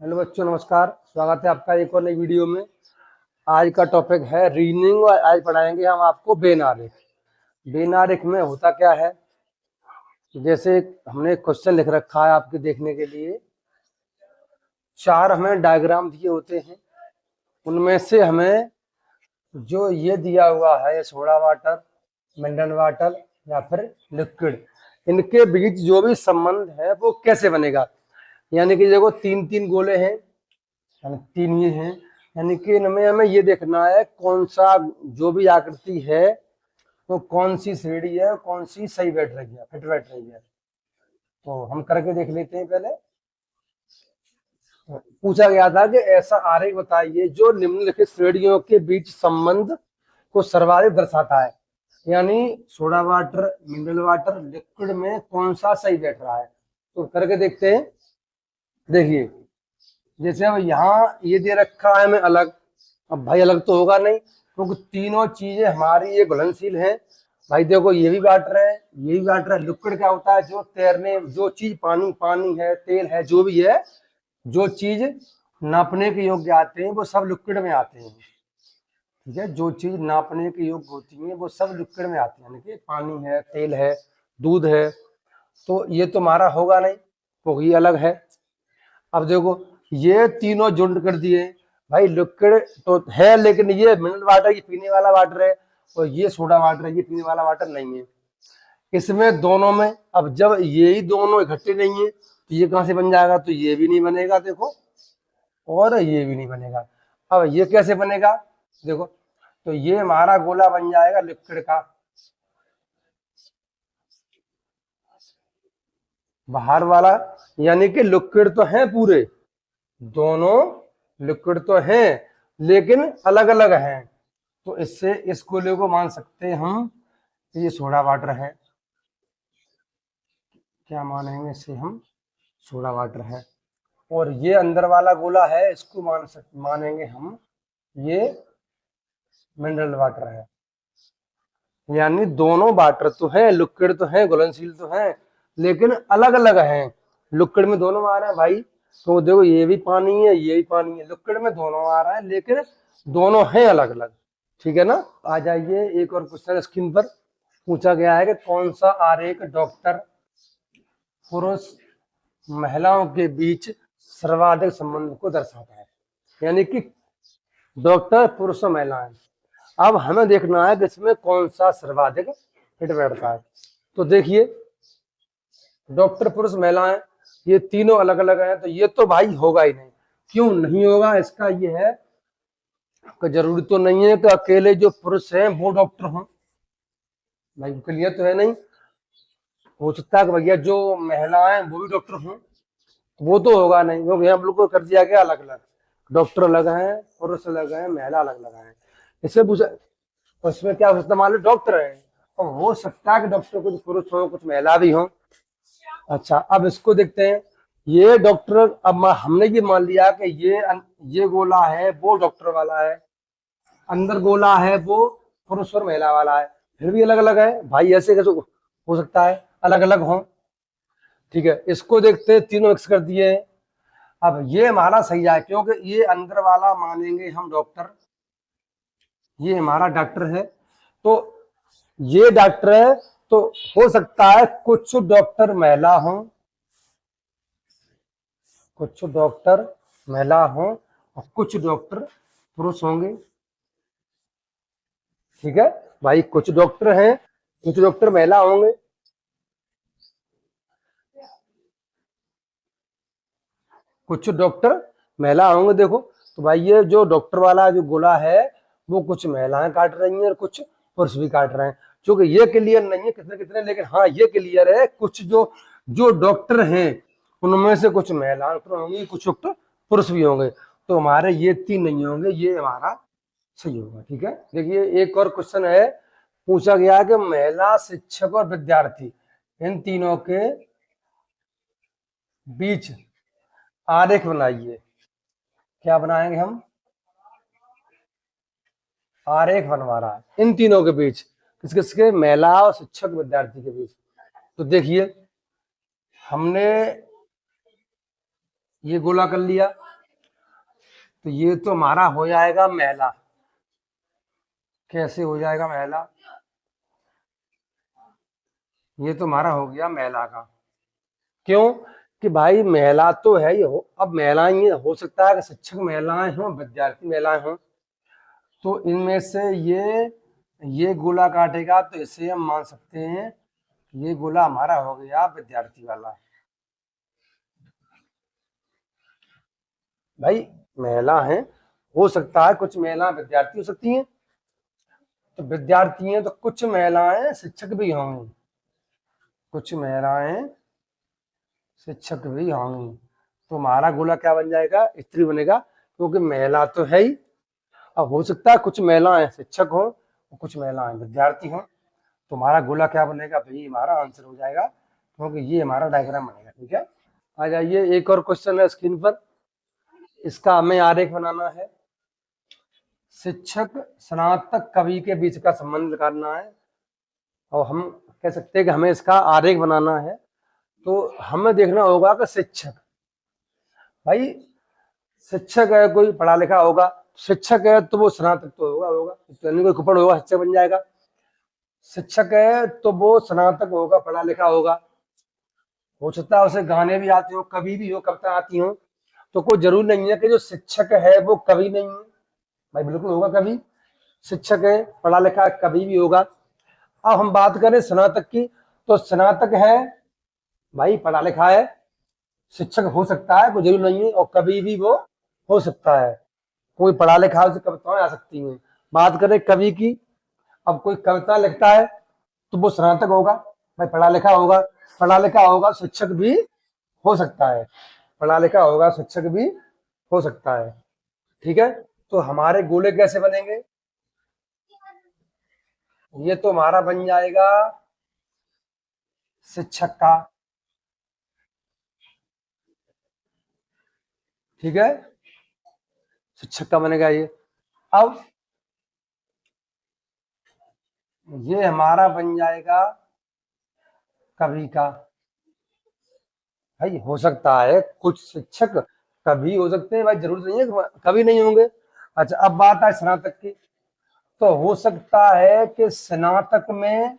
Hello बच्चों, नमस्कार। स्वागत है आपका एक और नई वीडियो में। आज का टॉपिक है रीजनिंग और आज पढ़ाएंगे हम आपको वेन आरेख। वेन आरेख में होता क्या है, जैसे हमने क्वेश्चन लिख रखा है आपके देखने के लिए। चार हमें डायग्राम दिए होते हैं, उनमें से हमें जो ये दिया हुआ है सोडा वाटर, मिनरल वाटर या फिर लिक्विड, इनके बीच जो भी संबंध है वो कैसे बनेगा। यानी कि देखो तीन तीन गोले हैं, यानी तीन ये हैं, यानी कि इनमें हमें ये देखना है कौन सा जो भी आकृति है वो कौन सी श्रेणी है, कौन सी सही बैठ रही है, फिट बैठ रही है। तो हम करके देख लेते हैं। पहले पूछा गया था कि ऐसा आरेख बताइए जो निम्नलिखित श्रेणियों के बीच संबंध को सर्वाधिक दर्शाता है। यानी soda water, mineral water, liquid में कौन सा सही बैठ रहा है। तो करके देखते हैं। देखिए, जैसे अब यहाँ ये दे रखा है हमें अलग, अब भाई अलग तो होगा नहीं क्योंकि तीनों चीजें हमारी ये घुलनशील है। भाई देखो ये भी वाटर है, ये भी वाटर है। लिक्विड क्या होता है, जो तैरने, जो चीज पानी पानी है, तेल है, जो भी है, जो चीज नापने के योग्य आते हैं वो सब लिक्विड में आते हैं। ठीक है, जो चीज नापने के योग्य होती है वो सब लिक्विड में आती है, यानी कि पानी है, तेल है, दूध है। तो ये तो हमारा होगा नहीं क्योंकि ये अलग है। अब देखो ये तीनों जुड़ कर दिए, भाई लिक्विड तो है लेकिन ये मिनरल वाटर, ये पीने वाला वाटर है, और ये सोडा वाटर है, ये पीने वाला वाटर नहीं है। इसमें दोनों में अब जब ये ही दोनों इकट्ठे नहीं है तो ये कहां से बन जाएगा, तो ये भी नहीं बनेगा देखो, और ये भी नहीं बनेगा। अब ये कैसे बनेगा, देखो तो ये हमारा गोला बन जाएगा लिक्विड का, बाहर वाला, यानी कि लिक्विड तो है पूरे, दोनों लिक्विड तो हैं लेकिन अलग अलग हैं। तो इससे इस गोले को मान सकते हैं हम, ये सोडा वाटर है। क्या मानेंगे इसे हम, सोडा वाटर है। और ये अंदर वाला गोला है, इसको मानेंगे हम, ये मिनरल वाटर है। यानी दोनों वाटर तो है, लिक्विड तो है, घुलनशील तो है, लेकिन अलग अलग हैं। लिक्विड में दोनों आ रहे हैं भाई, तो देखो ये भी पानी है, ये भी पानी है, लिक्विड में दोनों आ रहा है लेकिन दोनों हैं अलग अलग। ठीक है ना। आ जाइए, एक और क्वेश्चन स्क्रीन पर पूछा गया है कि कौन सा आरेख डॉक्टर, पुरुष, महिलाओं के बीच सर्वाधिक संबंध को दर्शाता है। यानी कि डॉक्टर, पुरुष और महिलाएं। अब हमें देखना है कि इसमें कौन सा सर्वाधिक फिट बैठता है। तो देखिए, डॉक्टर, पुरुष, महिलाएं, ये तीनों अलग अलग हैं, तो ये तो भाई होगा ही नहीं। क्यों नहीं होगा, इसका ये है कि जरूरी तो नहीं है कि अकेले जो पुरुष हैं वो डॉक्टर हों। भाई क्लियर तो है नहीं, हो सकता है कि भैया जो महिलाएं वो भी डॉक्टर हों, वो तो होगा नहीं क्योंकि हम लोग को कर दिया गया अलग अलग। डॉक्टर अलग हैं, पुरुष अलग हैं, महिला अलग अलग हैं। इससे पूछा, उसमें क्या हो सकता है, मान लो डॉक्टर है और हो सकता है कि डॉक्टर कुछ पुरुष हो कुछ महिला भी हो। अच्छा, अब इसको देखते हैं। ये डॉक्टर, अब हमने ये मान लिया कि ये गोला है वो डॉक्टर वाला है, अंदर गोला है वो पुरुष और महिला वाला है, फिर भी अलग अलग है। भाई ऐसे कैसे हो सकता है अलग अलग हो। ठीक है, इसको देखते हैं, तीनों मिक्स कर दिए। अब ये हमारा सही है क्योंकि ये अंदर वाला मानेंगे हम डॉक्टर, ये हमारा डॉक्टर है। तो ये डॉक्टर है, तो हो सकता है कुछ डॉक्टर महिला हो, कुछ डॉक्टर महिला हो और कुछ डॉक्टर पुरुष होंगे। ठीक है भाई, कुछ डॉक्टर हैं, कुछ डॉक्टर महिला होंगे, कुछ डॉक्टर महिला होंगे। देखो तो भाई ये जो डॉक्टर वाला जो गोला है वो कुछ महिलाएं काट रही हैं और कुछ पुरुष भी काट रहे हैं। क्योंकि ये क्लियर नहीं है कितने कितने, लेकिन हाँ ये क्लियर है कुछ जो जो डॉक्टर हैं उनमें से कुछ महिलाएं होंगी, कुछ डॉक्टर पुरुष भी होंगे। तो हमारे ये तीन नहीं होंगे, ये हमारा सही होगा। ठीक है, देखिए एक और क्वेश्चन है। पूछा गया कि महिला शिक्षक और विद्यार्थी, इन तीनों के बीच आरेख बनाइए। क्या बनाएंगे हम, आरेख बनवा रहा है इन तीनों के बीच, किस किसके, महिला और शिक्षक विद्यार्थी के बीच। तो देखिए, हमने ये गोला कर लिया, तो ये तो हमारा हो जाएगा मैला। कैसे हो जाएगा मैला? ये तो हमारा हो गया मैला का। क्यों? कि भाई महिला तो है ही हो, अब महिलाएं ये हो सकता है कि शिक्षक महिलाएं हों, विद्यार्थी महिलाएं हों, तो इनमें से ये गोला काटेगा, तो इसे हम मान सकते हैं ये गोला हमारा हो गया विद्यार्थी वाला। भाई महिला है, हो सकता है कुछ महिला विद्यार्थी हो सकती हैं, तो विद्यार्थी हैं तो कुछ महिलाएं शिक्षक भी होंगी, कुछ महिलाएं शिक्षक भी होंगी, तो हमारा गोला क्या बन जाएगा? स्त्री बनेगा, क्योंकि महिला तो है ही। अब हो सकता है कुछ महिलाएं शिक्षक हों और कुछ महिलाएं विद्यार्थी हों, तो हमारा गोला क्या बनेगा? भाई हमारा आंसर हो जाएगा, क्योंकि ये हमारा डायग्राम बनेगा। ठीक है, आ जाइए, एक और क्वेश्चन है स्क्रीन पर, इसका हमें आरेख बनाना है। शिक्षक स्नातक कवि के बीच का संबंध करना है, और हम कह सकते हैं कि हमें इसका आरेख बनाना है। तो हमें देखना होगा कि शिक्षक, भाई शिक्षक है, कोई पढ़ा लिखा होगा, शिक्षक है तो वो स्नातक तो होगा तो कोई कुपड़ होगा, शिक्षक बन जाएगा। शिक्षक है तो वो स्नातक होगा, पढ़ा लिखा होगा, हो सकता है उसे गाने भी आते हो, कवि भी हो, कविता आती हो, तो कोई जरूर नहीं है कि जो शिक्षक है वो कवि नहीं है। भाई बिल्कुल होगा कवि, शिक्षक है, पढ़ा लिखा, कवि भी होगा। अब हम बात करें स्नातक की, तो स्नातक है, भाई पढ़ा लिखा है, शिक्षक हो सकता है, कोई जरूर नहीं है, और कवि भी वो हो सकता है, कोई पढ़ा लिखा है, उसे कविताएं आ सकती हैं। बात करें कवि की, अब कोई कविता लिखता है तो वो स्नातक होगा, भाई पढ़ा लिखा होगा, पढ़ा लिखा होगा, शिक्षक भी हो सकता है, पढ़ा लिखा होगा, शिक्षक भी हो सकता है। ठीक है, तो हमारे गोले कैसे बनेंगे? ये तो हमारा बन जाएगा शिक्षक का। ठीक है, शिक्षक का बनेगा ये। अब ये हमारा बन जाएगा कवि का। भाई हो सकता है कुछ शिक्षक कवि हो सकते हैं, भाई जरूर नहीं है कि कवि नहीं होंगे। अच्छा, अब बात है स्नातक की, तो हो सकता है कि स्नातक में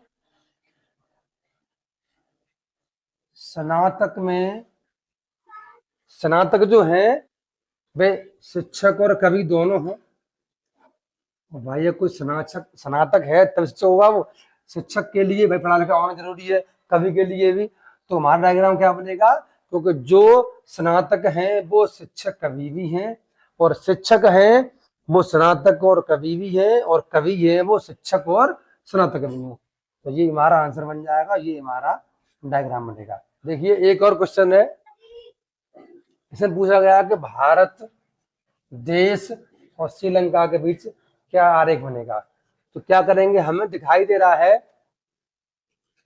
स्नातक जो है वे शिक्षक और कवि दोनों हों। भाई ये कोई स्नातक स्नातक है तब शिक्षक होगा, वो शिक्षक के लिए भाई पढ़ा लिखा होना जरूरी है, कवि के लिए भी। तो हमारा डायग्राम क्या बनेगा? क्योंकि जो स्नातक हैं वो शिक्षक कवि भी हैं, और शिक्षक हैं वो स्नातक और कवि भी हैं, और कवि है वो शिक्षक और स्नातक भी हैं। तो ये हमारा आंसर बन जाएगा, ये हमारा डायग्राम बनेगा। देखिए एक और क्वेश्चन है, इसमें पूछा गया कि भारत देश और श्रीलंका के बीच क्या आरेख बनेगा। तो क्या करेंगे, हमें दिखाई दे रहा है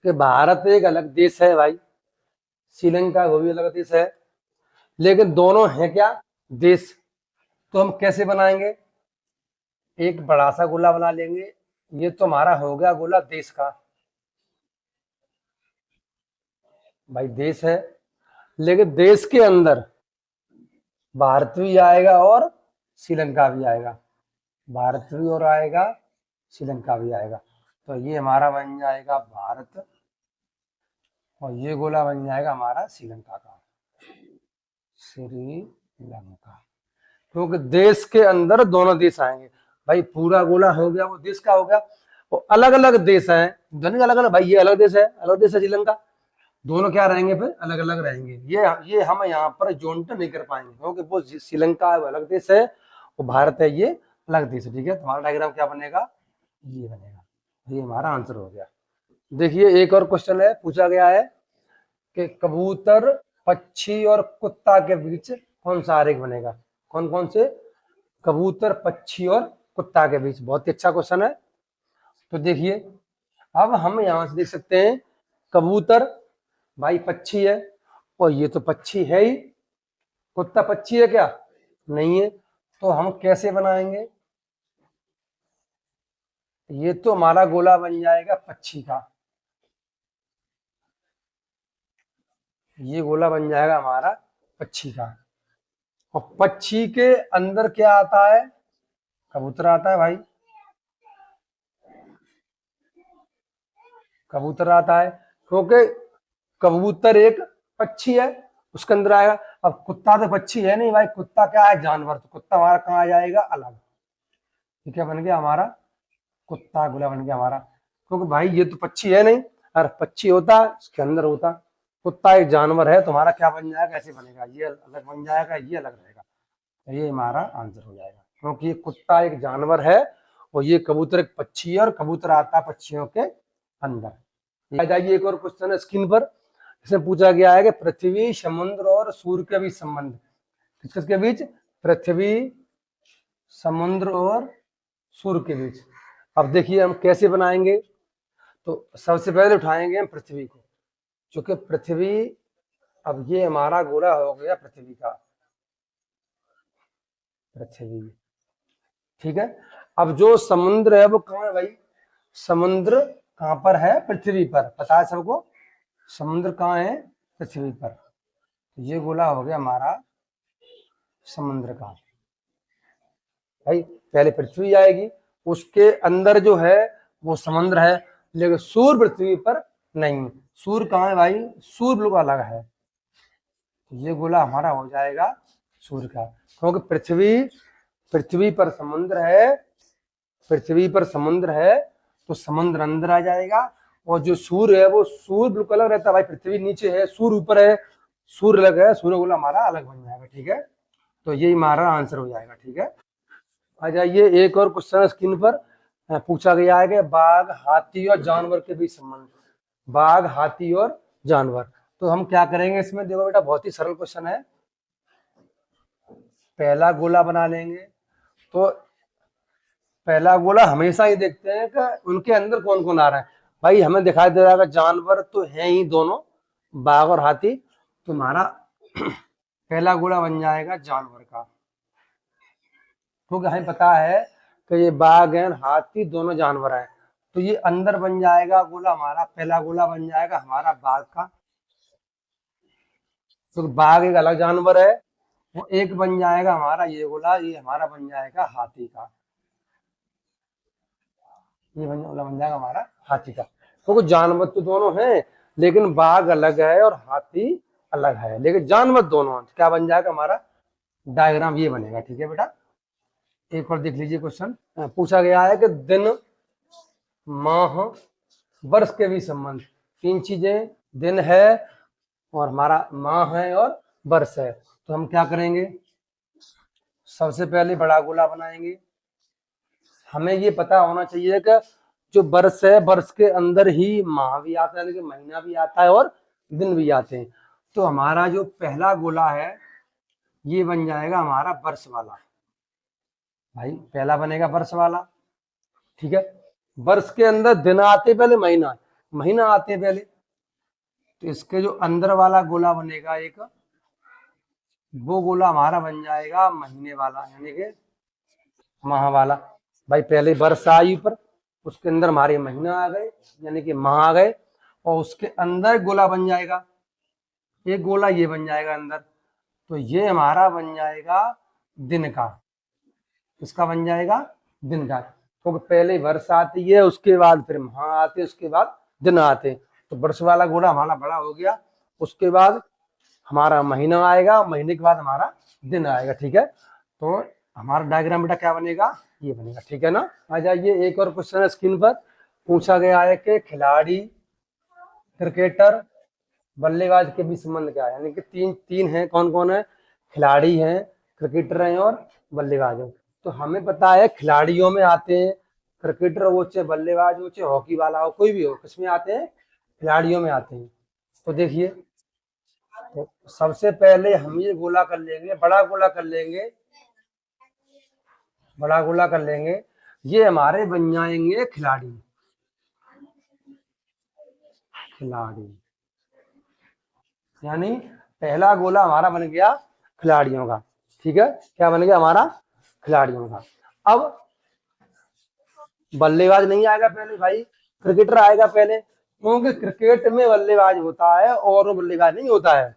कि भारत एक अलग देश है भाई, श्रीलंका वो भी अलग देश है, लेकिन दोनों हैं क्या? देश। तो हम कैसे बनाएंगे? एक बड़ा सा गोला बना लेंगे, ये तो हमारा हो गया गोला देश का, भाई देश है, लेकिन देश के अंदर भारत भी आएगा और श्रीलंका भी आएगा, भारत भी और आएगा, श्रीलंका भी आएगा। तो ये हमारा बन जाएगा भारत, और ये गोला बन जाएगा हमारा श्रीलंका का, श्रीलंका, क्योंकि देश के अंदर दोनों देश आएंगे। भाई पूरा गोला हो गया वो देश का हो गया, वो अलग अलग देश है, दोनों अलग अलग, भाई ये अलग देश है श्रीलंका, दोनों क्या रहेंगे फिर? अलग अलग रहेंगे। ये हम यहाँ पर जोइंट नहीं कर पाएंगे, क्योंकि वो श्रीलंका है वो अलग देश है, वो भारत है ये अलग देश है। ठीक है, तुम्हारा डायग्राम क्या बनेगा? ये बनेगा, ये हमारा आंसर हो गया। देखिए एक और क्वेश्चन है, पूछा गया है कि कबूतर, पक्षी और कुत्ता के बीच कौन सा आरेख बनेगा? कौन कौन से? कबूतर, पक्षी और कुत्ता के बीच। बहुत ही अच्छा क्वेश्चन है। तो देखिए, अब हम यहां से देख सकते हैं, कबूतर भाई पक्षी है, और ये तो पक्षी है ही, कुत्ता पक्षी है क्या? नहीं है। तो हम कैसे बनाएंगे? ये तो हमारा गोला बन जाएगा पक्षी का, ये गोला बन जाएगा हमारा पक्षी का। और पक्षी के अंदर क्या आता है? कबूतर आता है भाई, कबूतर आता है, क्योंकि कबूतर एक पक्षी है, उसके अंदर आएगा। अब कुत्ता तो पक्षी है नहीं भाई, कुत्ता क्या है? जानवर। तो कुत्ता हमारा कहाँ आ जाएगा? अलग। ठीक है, बन गया हमारा कुत्ता, गोला बन गया हमारा, क्योंकि भाई ये तो पक्षी है नहीं, अगर पक्षी होता इसके अंदर होता। कुत्ता एक जानवर है, तुम्हारा क्या बन जाएगा? ऐसे बनेगा, ये अलग बन जाएगा, ये अलग रहेगा। तो ये हमारा आंसर हो जाएगा, क्योंकि ये कुत्ता एक जानवर है और ये कबूतर एक पक्षी है, और कबूतर आता है पक्षियों के अंदर। आ जाइए, एक और क्वेश्चन है स्क्रीन पर। इसमें पूछा गया है कि पृथ्वी, समुद्र और सूर्य के बीच संबंध। किसके बीच? पृथ्वी, समुद्र और सूर्य के बीच। अब देखिए हम कैसे बनाएंगे। तो सबसे पहले उठाएंगे हम पृथ्वी को, क्योंकि पृथ्वी, अब ये हमारा गोला हो गया पृथ्वी का, पृथ्वी। ठीक है, अब जो समुद्र है वो कहाँ है भाई? समुद्र कहाँ पर है? पृथ्वी पर। पता है सबको समुद्र कहाँ है? पृथ्वी पर। ये गोला हो गया हमारा समुद्र का। भाई पहले पृथ्वी आएगी, उसके अंदर जो है वो समुद्र है, लेकिन सूर्य पृथ्वी पर नहीं। सूर्य कहाँ है भाई? सूर्य बिल्कुल अलग है। ये गोला हमारा हो जाएगा सूर्य का, क्योंकि पृथ्वी पर समुद्र है, पृथ्वी पर समुद्र है, तो समुद्र अंदर आ जाएगा। और जो सूर्य है वो सूर्य बिल्कुल अलग रहता है भाई, पृथ्वी नीचे है, सूर्य ऊपर है, सूर्य अलग है, सूर्य गोला हमारा अलग बन जाएगा। ठीक है, तो ये हमारा आंसर हो जाएगा। ठीक है, आ जाइए, एक और क्वेश्चन स्क्रीन पर पूछा गया है कि बाघ, हाथी और जानवर के बीच संबंध। बाघ, हाथी और जानवर। तो हम क्या करेंगे इसमें? देखो बेटा, बहुत ही सरल क्वेश्चन है। पहला गोला बना लेंगे। तो पहला गोला हमेशा ही देखते हैं कि उनके अंदर कौन कौन आ रहा है। भाई हमें दिखाई दे रहा है जानवर तो है ही दोनों, बाघ और हाथी। तुम्हारा पहला गोला बन जाएगा जानवर का, क्योंकि हमें पता है कि ये बाघ है, हाथी दोनों जानवर है। तो ये अंदर बन जाएगा गोला हमारा, पहला गोला बन जाएगा हमारा बाघ का। तो बाघ एक अलग जानवर है, वो एक बन जाएगा हमारा ये गोला, ये हमारा बन जाएगा हाथी का। ये गोला बन जाएगा हमारा हाथी का, क्योंकि जानवर तो दोनों हैं, लेकिन बाघ अलग है और हाथी अलग है, लेकिन जानवर दोनों हैं। क्या बन जाएगा हमारा डायग्राम? ये बनेगा। ठीक है बेटा, एक और देख लीजिए क्वेश्चन। पूछा गया है कि दिन, माह, वर्ष के भी संबंध। तीन चीजें, दिन है और हमारा माह है और वर्ष है। तो हम क्या करेंगे? सबसे पहले बड़ा गोला बनाएंगे। हमें ये पता होना चाहिए कि जो वर्ष है, वर्ष के अंदर ही माह भी आता है, लेकिन महीना भी आता है और दिन भी आते हैं। तो हमारा जो पहला गोला है ये बन जाएगा हमारा वर्ष वाला। भाई पहला बनेगा वर्ष वाला। ठीक है, वर्ष के अंदर दिन आते पहले, महीना महीना आते पहले। तो इसके जो अंदर वाला गोला बनेगा एक, वो गोला हमारा बन जाएगा महीने वाला, यानी कि माह वाला। भाई पहले वर्ष आई ऊपर, उसके अंदर हमारे महीना आ गए, यानी कि माह आ गए, और उसके अंदर गोला बन जाएगा, एक गोला ये बन जाएगा अंदर। तो ये हमारा बन जाएगा दिन का। इसका बन जाएगा दिन का, क्योंकि तो पहले वर्ष आती है, उसके बाद फिर माह आते, उसके बाद दिन आते। तो वर्ष वाला गोला हमारा बड़ा हो गया, उसके बाद हमारा महीना आएगा, महीने के बाद हमारा दिन आएगा। ठीक है, तो हमारा डायग्राम बेटा क्या बनेगा? ये बनेगा। ठीक है ना। आ जाइए, एक और क्वेश्चन है स्क्रीन पर। पूछा गया है कि खिलाड़ी, क्रिकेटर, बल्लेबाज के बीच संबंध क्या है? यानी कि तीन तीन है, कौन कौन है? खिलाड़ी हैं, क्रिकेटर हैं और बल्लेबाज हैं। तो हमें पता है खिलाड़ियों में आते हैं क्रिकेटर, वो चाहे बल्लेबाज हो, चाहे हॉकी वाला हो, कोई भी हो, किसमें आते हैं? खिलाड़ियों में आते हैं। तो देखिए, तो सबसे पहले हम ये गोला कर लेंगे, बड़ा गोला कर लेंगे, बड़ा गोला कर लेंगे। ये हमारे बन जाएंगे खिलाड़ी, खिलाड़ी। यानी पहला गोला हमारा बन गया खिलाड़ियों का। ठीक है, क्या बन गया हमारा? खिलाड़ियों का। अब बल्लेबाज नहीं आएगा पहले भाई, क्रिकेटर आएगा पहले, क्योंकि क्रिकेट में बल्लेबाज होता है और वो बल्लेबाज नहीं होता है।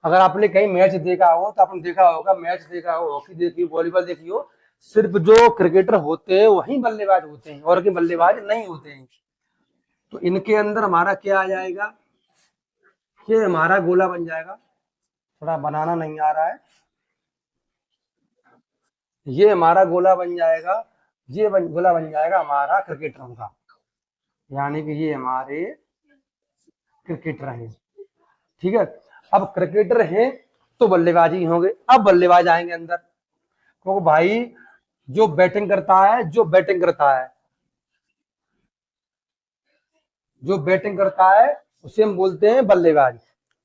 अगर आपने कहीं मैच देखा हो तो आपने देखा होगा, मैच देखा हो, हॉकी देखी हो, वॉलीबॉल देखी हो, सिर्फ जो क्रिकेटर होते हैं वही बल्लेबाज होते हैं और के बल्लेबाज नहीं होते हैं। तो इनके अंदर हमारा क्या आ जाएगा, ये हमारा गोला बन जाएगा। थोड़ा बनाना नहीं आ रहा है। ये हमारा गोला बन जाएगा, गोला बन जाएगा हमारा क्रिकेटरों का, यानी कि ये हमारे क्रिकेटर हैं। ठीक है, अब क्रिकेटर हैं तो बल्लेबाजी होंगे। अब बल्लेबाज आएंगे अंदर, क्योंकि भाई जो बैटिंग करता है उसे हम बोलते हैं बल्लेबाज।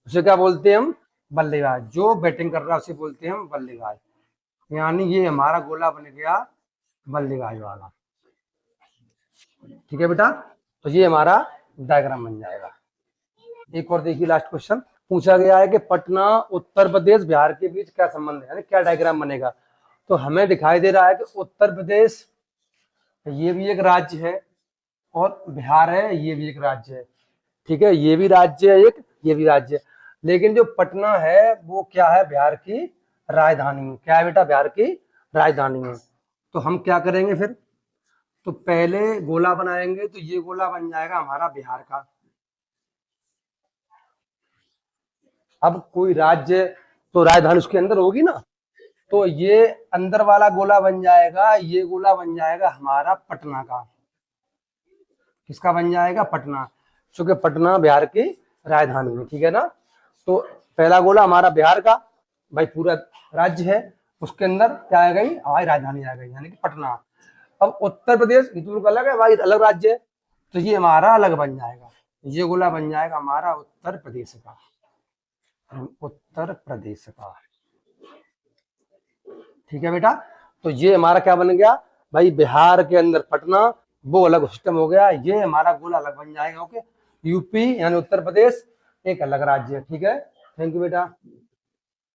उसे क्या बोलते हैं हम, बल्लेबाज। जो बैटिंग कर रहा है उसे बोलते हैं हम बल्लेबाज। यानी ये हमारा गोला बन गया बल्लेबाज वाला। ठीक है बेटा, तो ये हमारा डायग्राम बन जाएगा। एक और देखिए, लास्ट क्वेश्चन पूछा गया है कि पटना, उत्तर प्रदेश, बिहार के बीच क्या संबंध है, यानी क्या डायग्राम बनेगा। तो हमें दिखाई दे रहा है कि उत्तर प्रदेश ये भी एक राज्य है और बिहार है ये भी एक राज्य है। ठीक है, ये भी राज्य है एक, ये भी राज्य है। लेकिन जो पटना है वो क्या है, बिहार की राजधानी है। क्या है बेटा, बिहार की राजधानी है। तो हम क्या करेंगे फिर, तो पहले गोला बनाएंगे, तो ये गोला बन जाएगा हमारा बिहार का। अब कोई राज्य तो राजधानी उसके अंदर होगी ना, तो ये अंदर वाला गोला बन जाएगा, ये गोला बन जाएगा हमारा पटना का। किसका बन जाएगा, पटना, क्योंकि पटना बिहार की राजधानी है। ठीक है ना, तो पहला गोला हमारा बिहार का, भाई पूरा राज्य है, उसके अंदर क्या आ गई, हमारी राजधानी आ गई, यानी कि पटना। अब उत्तर प्रदेश बिल्कुल अलग है भाई, अलग राज्य है, तो ये हमारा अलग बन जाएगा, ये गोला बन जाएगा हमारा उत्तर प्रदेश का, उत्तर प्रदेश का। ठीक है बेटा, तो ये हमारा क्या बन गया भाई, बिहार के अंदर पटना, वो अलग सिस्टम हो गया, ये हमारा गोला अलग बन जाएगा। ओके, यूपी यानी उत्तर प्रदेश एक अलग राज्य है। ठीक है, थैंक यू बेटा।